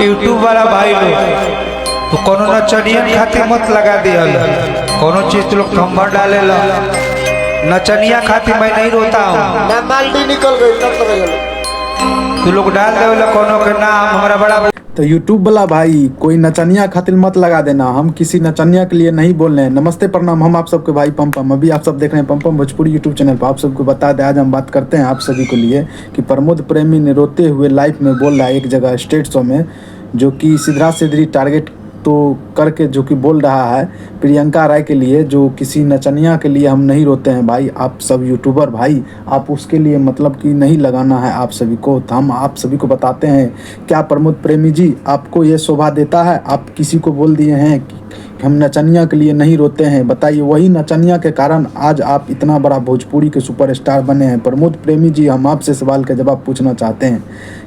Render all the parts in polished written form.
YouTube वाला भाई लोग तो कोनो नचनिया खातिर मत लगा दियल, कोनो चीज लोग खम्भा डाले ला नचनिया खातिर मैं नहीं रोता हूँ ना माल्टी निकल गई तू लोग डाल दे कोनो के नाम हमारा बड़ा। तो यूट्यूब वाला भाई कोई नचनिया खातिर मत लगा देना, हम किसी नचनिया के लिए नहीं बोल रहे हैं। नमस्ते प्रणाम, हम आप सबके भाई पम अभी आप सब देख रहे हैं पम भोजपुरी यूट्यूब चैनल पर। आप सबको बता दें आज हम बात करते हैं आप सभी के लिए कि प्रमोद प्रेमी ने रोते हुए लाइव में बोल रहा है एक जगह स्टेट शो में, जो कि सीधा सीधी टारगेट तो करके जो कि बोल रहा है प्रियंका राय के लिए, जो किसी नचनिया के लिए हम नहीं रोते हैं भाई। आप सब यूट्यूबर भाई आप उसके लिए मतलब कि नहीं लगाना है आप सभी को। तो हम आप सभी को बताते हैं क्या प्रमोद प्रेमी जी आपको ये शोभा देता है? आप किसी को बोल दिए हैं कि हम नचनिया के लिए नहीं रोते हैं। बताइए वही नचनिया के कारण आज आप इतना बड़ा भोजपुरी के सुपरस्टार बने हैं। प्रमोद प्रेमी जी हम आपसे सवाल का जवाब पूछना चाहते हैं,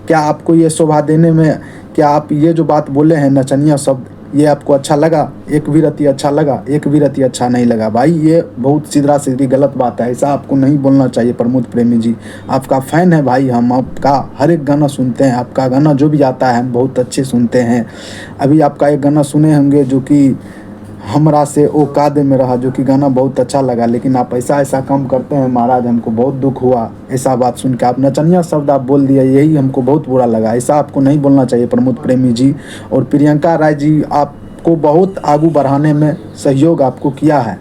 क्या आपको ये शोभा देने में, क्या आप ये जो बात बोले हैं नचनिया शब्द, ये आपको अच्छा लगा? एक भी रति अच्छा लगा, एक भी रति अच्छा नहीं लगा भाई। ये बहुत सीधा सीधी गलत बात है, ऐसा आपको नहीं बोलना चाहिए। प्रमोद प्रेमी जी आपका फ़ैन है भाई, हम आपका हर एक गाना सुनते हैं, आपका गाना जो भी आता है हम बहुत अच्छे सुनते हैं। अभी आपका एक गाना सुने होंगे जो कि हमरा से ओ कादे में रहा, जो कि गाना बहुत अच्छा लगा, लेकिन आप ऐसा काम करते हैं महाराज, हमको बहुत दुख हुआ ऐसा बात सुन के। आप नचनिया शब्द आप बोल दिया, यही हमको बहुत बुरा लगा। ऐसा आपको नहीं बोलना चाहिए प्रमोद प्रेमी जी। और प्रियंका राय जी आपको बहुत आगू बढ़ाने में सहयोग आपको किया है,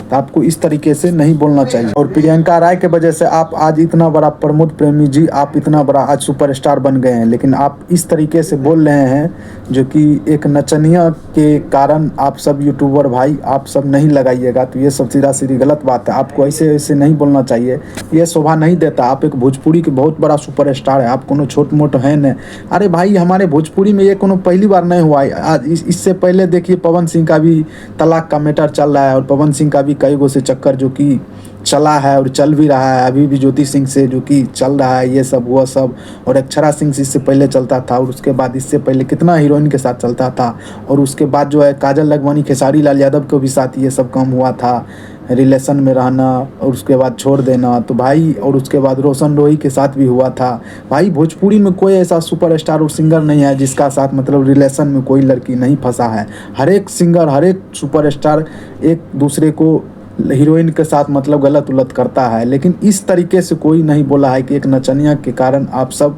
तो आपको इस तरीके से नहीं बोलना चाहिए। और प्रियंका राय के वजह से आप आज इतना बड़ा, प्रमोद प्रेमी जी आप इतना बड़ा आज सुपरस्टार बन गए हैं, लेकिन आप इस तरीके से बोल रहे हैं जो कि एक नचनिया के कारण आप सब यूट्यूबर भाई आप सब नहीं लगाइएगा। तो ये सब सीधा सीधी गलत बात है, आपको ऐसे नहीं बोलना चाहिए, ये शोभा नहीं देता। आप एक भोजपुरी के बहुत बड़ा सुपरस्टार है, आप कोनो छोट मोट है न। अरे भाई हमारे भोजपुरी में ये कोनो पहली बार नहीं हुआ है। आज इससे पहले देखिए पवन सिंह का भी तलाक का मैटर चल रहा है, और पवन सिंह का भी कई गो से चक्कर जो कि चला है और चल भी रहा है। अभी भी ज्योति सिंह से जो कि चल रहा है ये सब वो सब, और अक्षरा सिंह से इससे पहले चलता था, और उसके बाद इससे पहले कितना हीरोइन के साथ चलता था, और उसके बाद जो है काजल लखवानी खेसारी लाल यादव के भी साथ ये सब काम हुआ था, रिलेशन में रहना और उसके बाद छोड़ देना। तो भाई और उसके बाद रोशन रोही के साथ भी हुआ था। भाई भोजपुरी में कोई ऐसा सुपरस्टार और सिंगर नहीं है जिसका साथ मतलब रिलेशन में कोई लड़की नहीं फंसा है। हर एक सिंगर हर एक सुपरस्टार एक दूसरे को हीरोइन के साथ मतलब गलत उलत करता है, लेकिन इस तरीके से कोई नहीं बोला है कि एक नचनिया के कारण आप सब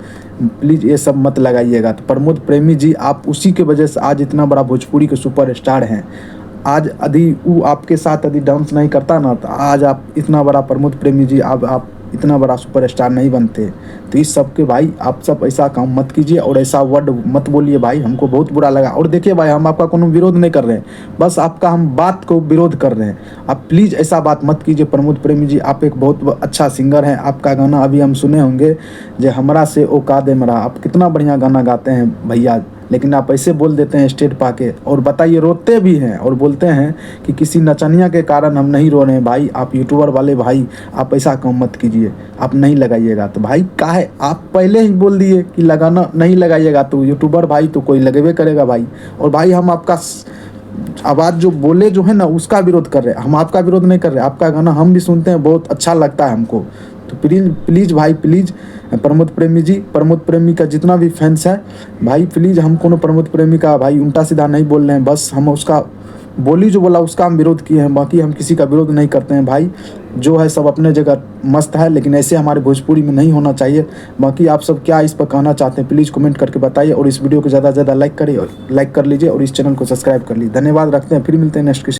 प्लीज़ ये सब मत लगाइएगा। तो प्रमोद प्रेमी जी आप उसी के वजह से आज इतना बड़ा भोजपुरी के सुपरस्टार हैं। आज यदि वो आपके साथ यदि डांस नहीं करता ना, तो आज आप इतना बड़ा प्रमोद प्रेमी जी आप इतना बड़ा सुपरस्टार नहीं बनते। तो इस सब के भाई आप सब ऐसा काम मत कीजिए और ऐसा वर्ड मत बोलिए भाई, हमको बहुत बुरा लगा। और देखिए भाई हम आपका कोनो विरोध नहीं कर रहे हैं, बस आपका हम बात को विरोध कर रहे हैं। आप प्लीज़ ऐसा बात मत कीजिए प्रमोद प्रेमी जी, आप एक बहुत अच्छा सिंगर हैं। आपका गाना अभी हम सुने होंगे जो हमरा से ओ कादे में रहा, आप कितना बढ़िया गाना गाते हैं भैया, लेकिन आप ऐसे बोल देते हैं स्टेट पाके। और बताइए रोते भी हैं और बोलते हैं कि किसी नचनिया के कारण हम नहीं रो रहे हैं। भाई आप यूट्यूबर वाले भाई आप ऐसा काम मत कीजिए, आप नहीं लगाइएगा। तो भाई काहे आप पहले ही बोल दिए कि लगाना नहीं लगाइएगा, तो यूट्यूबर भाई तो कोई लगेबे करेगा भाई। और भाई हम आपका आवाज़ जो बोले जो है ना उसका विरोध कर रहे हैं, हम आपका विरोध नहीं कर रहे। आपका गाना हम भी सुनते हैं, बहुत अच्छा लगता है हमको। तो प्लीज़ भाई प्लीज़ प्रमोद प्रेमी जी, प्रमोद प्रेमी का जितना भी फैंस है भाई प्लीज़ हम कोनो प्रमोद प्रेमी का भाई उल्टा सीधा नहीं बोल रहे हैं, बस हम उसका बोली जो बोला उसका हम विरोध किए हैं, बाकी हम किसी का विरोध नहीं करते हैं भाई। जो है सब अपने जगह मस्त है, लेकिन ऐसे हमारे भोजपुरी में नहीं होना चाहिए। बाकी आप सब क्या इस पर कहना चाहते हैं प्लीज़ कमेंट करके बताइए, और इस वीडियो को ज़्यादा से ज़्यादा लाइक कर लीजिए और इस चैनल को सब्सक्राइब कर लीजिए। धन्यवाद, रखते हैं, फिर मिलते हैं नेक्स्ट